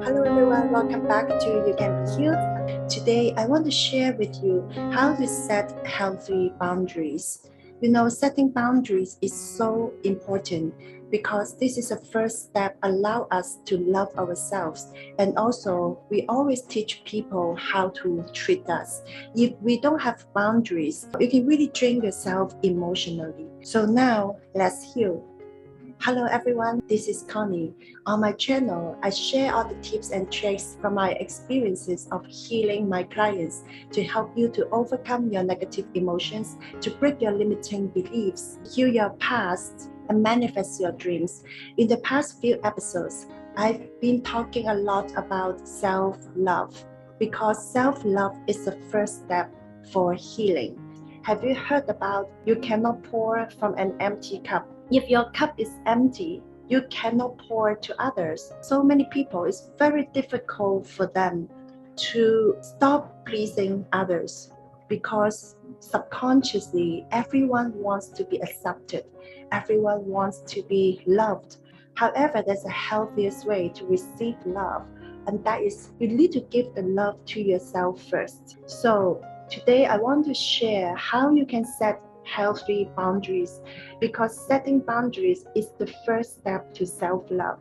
Hello everyone, welcome back to You Can Be Healed. Today I want to share with you how to set healthy boundaries. Setting boundaries is so important because this is the first step allow us to love ourselves, and also we always teach people how to treat us. If we don't have boundaries, you can really drain yourself emotionally. So now let's heal. Hello everyone, this is Connie. On my channel, I share all the tips and tricks from my experiences of healing my clients to help you to overcome your negative emotions, to break your limiting beliefs, heal your past, and manifest your dreams. In the past few episodes, I've been talking a lot about self-love because self-love is the first step for healing. Have you heard about you cannot pour from an empty cup? If your cup is empty, you cannot pour to others. So many people, it's very difficult for them to stop pleasing others because subconsciously everyone wants to be accepted. Everyone wants to be loved. However, there's a healthiest way to receive love, and that is you need to give the love to yourself first. So today I want to share how you can set healthy boundaries, because setting boundaries is the first step to self-love.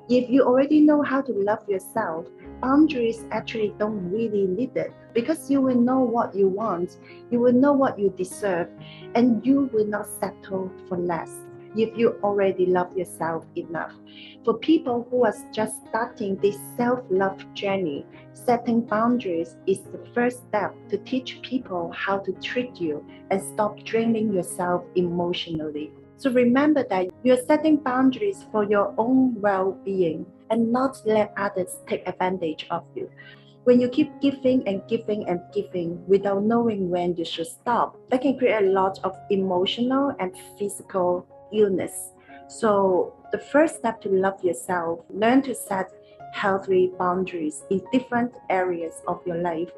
If you already know how to love yourself, boundaries actually don't really need it, because you will know what you want, you will know what you deserve, and you will not settle for less if you already love yourself enough. For people who are just starting this self-love journey, setting boundaries is the first step to teach people how to treat you and stop draining yourself emotionally. So remember that you're setting boundaries for your own well-being and not let others take advantage of you. When you keep giving and giving and giving without knowing when you should stop, that can create a lot of emotional and physical illness. So the first step to love yourself, learn to set healthy boundaries in different areas of your life,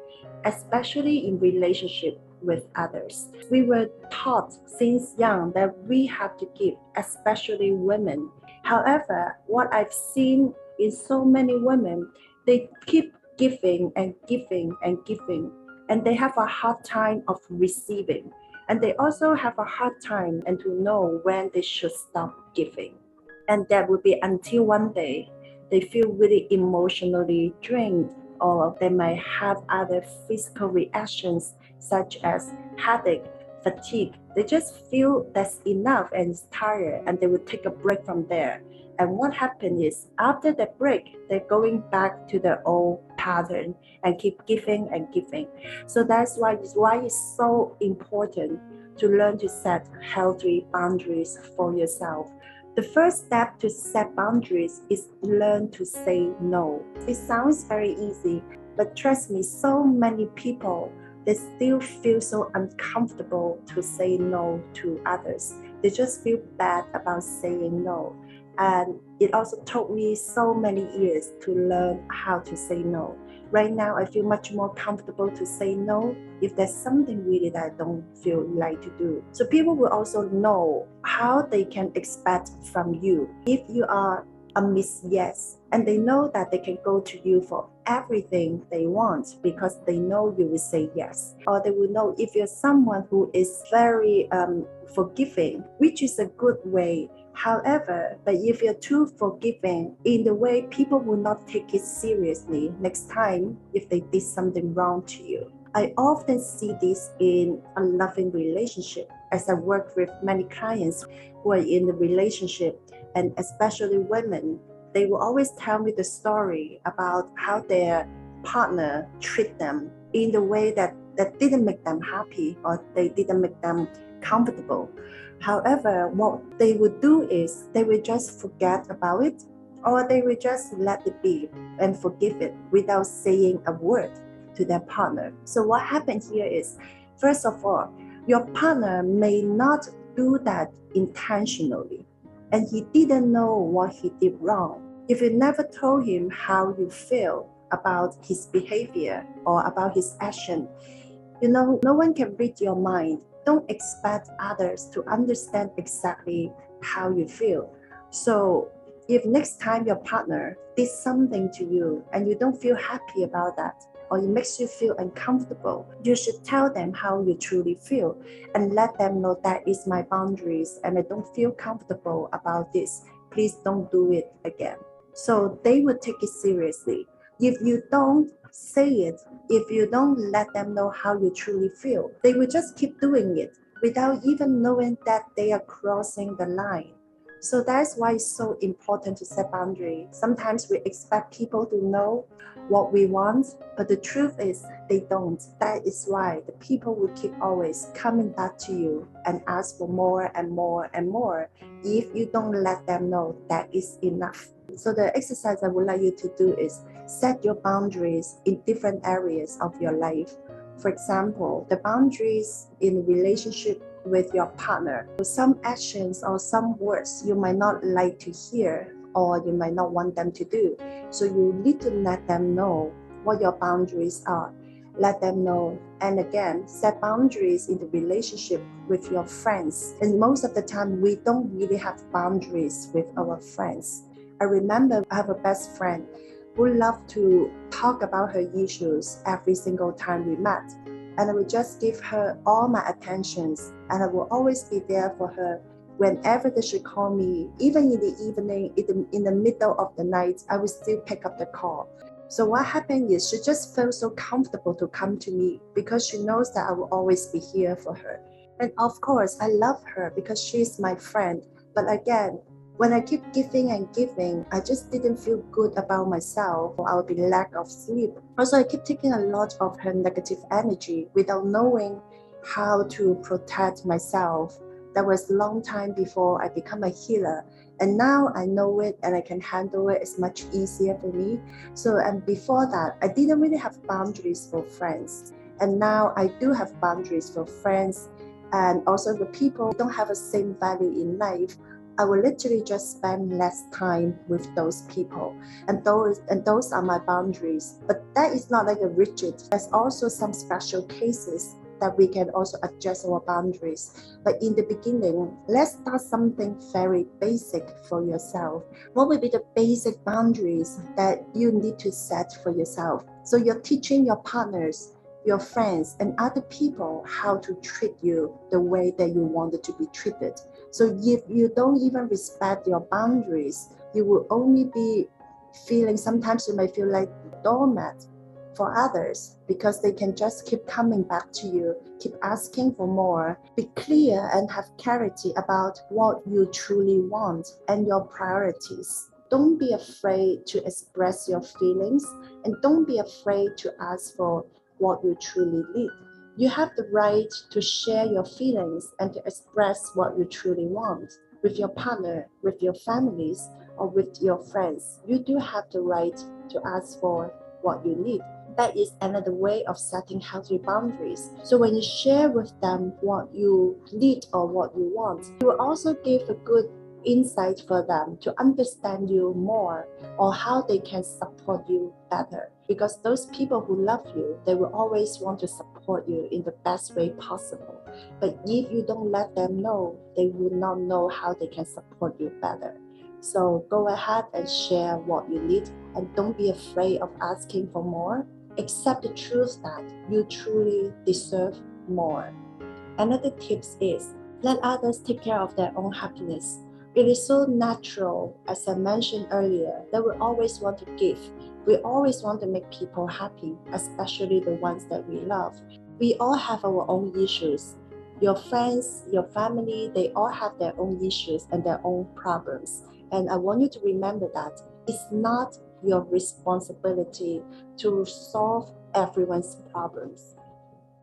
especially in relationship with others. We were taught since young that we have to give, especially women. However, what I've seen is so many women, they keep giving and giving and giving, and they have a hard time of receiving, and they also have a hard time and to know when they should stop giving. And that would be until one day they feel really emotionally drained, or they might have other physical reactions such as headache, fatigue. They just feel that's enough and it's tired, and they will take a break from there. And what happens is, after the break, they're going back to their old pattern and keep giving and giving. So that's why it's so important to learn to set healthy boundaries for yourself. The first step to set boundaries is learn to say no. It sounds very easy, but trust me, so many people, they still feel so uncomfortable to say no to others. They just feel bad about saying no. And it also took me so many years to learn how to say no. Right now, I feel much more comfortable to say no if there's something really that I don't feel like to do. So people will also know how they can expect from you. If you are a Miss Yes, and they know that they can go to you for everything they want because they know you will say yes. Or they will know if you're someone who is very forgiving, which is a good way. However, but if you're too forgiving in the way people will not take it seriously next time if they did something wrong to you. I often see this in a loving relationship, as I work with many clients who are in the relationship, and especially women. They will always tell me the story about how their partner treat them in the way that didn't make them happy, or they didn't make them comfortable. However, what they would do is they will just forget about it, or they will just let it be and forgive it without saying a word to their partner. So what happened here is, first of all, your partner may not do that intentionally, and he didn't know what he did wrong. If you never told him how you feel about his behavior or about his action, no one can read your mind. Don't expect others to understand exactly how you feel. So If next time your partner did something to you and you don't feel happy about that, or it makes you feel uncomfortable, you should tell them how you truly feel and let them know that is my boundaries and I don't feel comfortable about this. Please don't do it again. So they will take it seriously. If you don't say it, if you don't let them know how you truly feel, they will just keep doing it without even knowing that they are crossing the line. So that's why it's so important to set boundaries. Sometimes we expect people to know what we want, but the truth is they don't. That is why the people will keep always coming back to you and ask for more and more and more if you don't let them know that is enough. So the exercise I would like you to do is set your boundaries in different areas of your life. For example, the boundaries in relationship with your partner. Some actions or some words you might not like to hear or you might not want them to do. So you need to let them know what your boundaries are. Let them know. And again, set boundaries in the relationship with your friends. And most of the time, we don't really have boundaries with our friends. I remember I have a best friend who loved to talk about her issues every single time we met. And I would just give her all my attentions and I will always be there for her whenever that she call me, even in the evening, in the middle of the night, I will still pick up the call. So what happened is she just felt so comfortable to come to me because she knows that I will always be here for her. And of course, I love her because she's my friend. But again, when I keep giving and giving, I just didn't feel good about myself. I would be lack of sleep. Also, I keep taking a lot of her negative energy without knowing how to protect myself. That was a long time before I become a healer. And now I know it and I can handle it. It's much easier for me. So, and before that, I didn't really have boundaries for friends. And now I do have boundaries for friends and also the people who don't have the same value in life. I will literally just spend less time with those people. And those are my boundaries. But that is not like a rigid. There's also some special cases that we can also adjust our boundaries. But in the beginning, let's start something very basic for yourself. What would be the basic boundaries that you need to set for yourself? So you're teaching your partners, your friends, and other people how to treat you the way that you wanted to be treated. So if you don't even respect your boundaries, you will only be feeling, sometimes you might feel like a doormat for others because they can just keep coming back to you, keep asking for more. Be clear and have clarity about what you truly want and your priorities. Don't be afraid to express your feelings and don't be afraid to ask for what you truly need. You have the right to share your feelings and to express what you truly want with your partner, with your families, or with your friends. You do have the right to ask for what you need. That is another way of setting healthy boundaries. So when you share with them what you need or what you want, you will also give a good insight for them to understand you more or how they can support you better. Because those people who love you, they will always want to support you in the best way possible. But if you don't let them know, they will not know how they can support you better. So go ahead and share what you need and don't be afraid of asking for more. Accept the truth that you truly deserve more. Another tip is let others take care of their own happiness. It is so natural, as I mentioned earlier, that we always want to give. We always want to make people happy, especially the ones that we love. We all have our own issues. Your friends, your family, they all have their own issues and their own problems. And I want you to remember that it's not your responsibility to solve everyone's problems.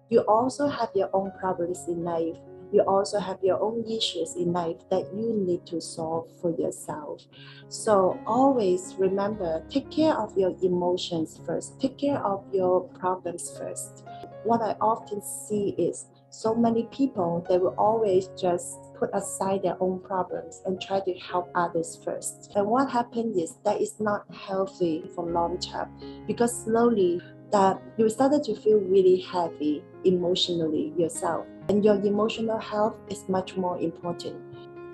You also have your own problems in life. You also have your own issues in life that you need to solve for yourself. So always remember, take care of your emotions first. Take care of your problems first. What I often see is so many people, they will always just put aside their own problems and try to help others first. And what happens is that is not healthy for long term, because slowly that you started to feel really heavy emotionally yourself. And your emotional health is much more important.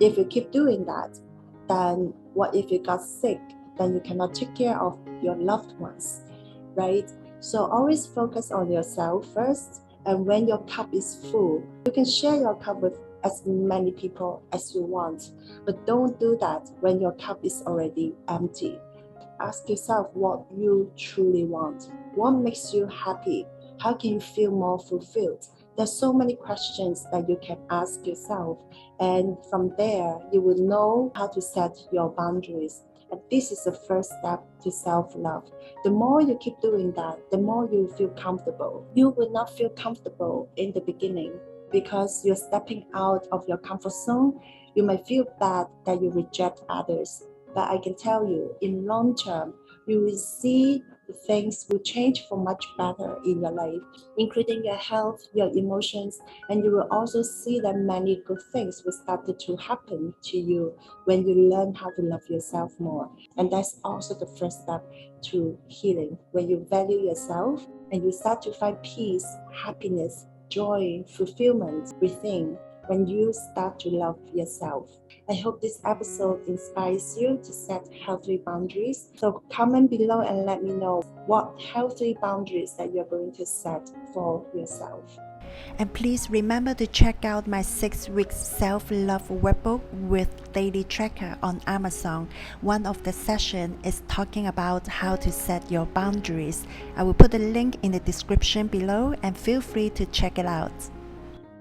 If you keep doing that, then what if you got sick? Then you cannot take care of your loved ones, right? So always focus on yourself first, and when your cup is full, you can share your cup with as many people as you want, but don't do that when your cup is already empty. Ask yourself what you truly want. What makes you happy? How can you feel more fulfilled? There's so many questions that you can ask yourself, and from there you will know how to set your boundaries. And this is the first step to self-love. The more you keep doing that, the more you feel comfortable. You will not feel comfortable in the beginning because you're stepping out of your comfort zone. You might feel bad that you reject others, but I can tell you, in long term, you will see the things will change for much better in your life, including your health, your emotions, and you will also see that many good things will start to happen to you when you learn how to love yourself more. And that's also the first step to healing. When you value yourself and you start to find peace, happiness, joy, fulfillment within, when you start to love yourself. I hope this episode inspires you to set healthy boundaries. So comment below and let me know what healthy boundaries that you're going to set for yourself. And please remember to check out my 6-week self-love workbook with daily tracker on Amazon. One of the sessions is talking about how to set your boundaries. I will put a link in the description below and feel free to check it out.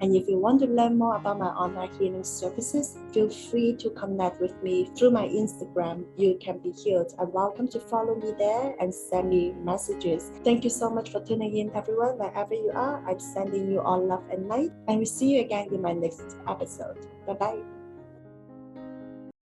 And if you want to learn more about my online healing services, feel free to connect with me through my Instagram, You Can Be Healed. And welcome to follow me there and send me messages. Thank you so much for tuning in, everyone. Wherever you are, I'm sending you all love and light. And we'll see you again in my next episode. Bye-bye.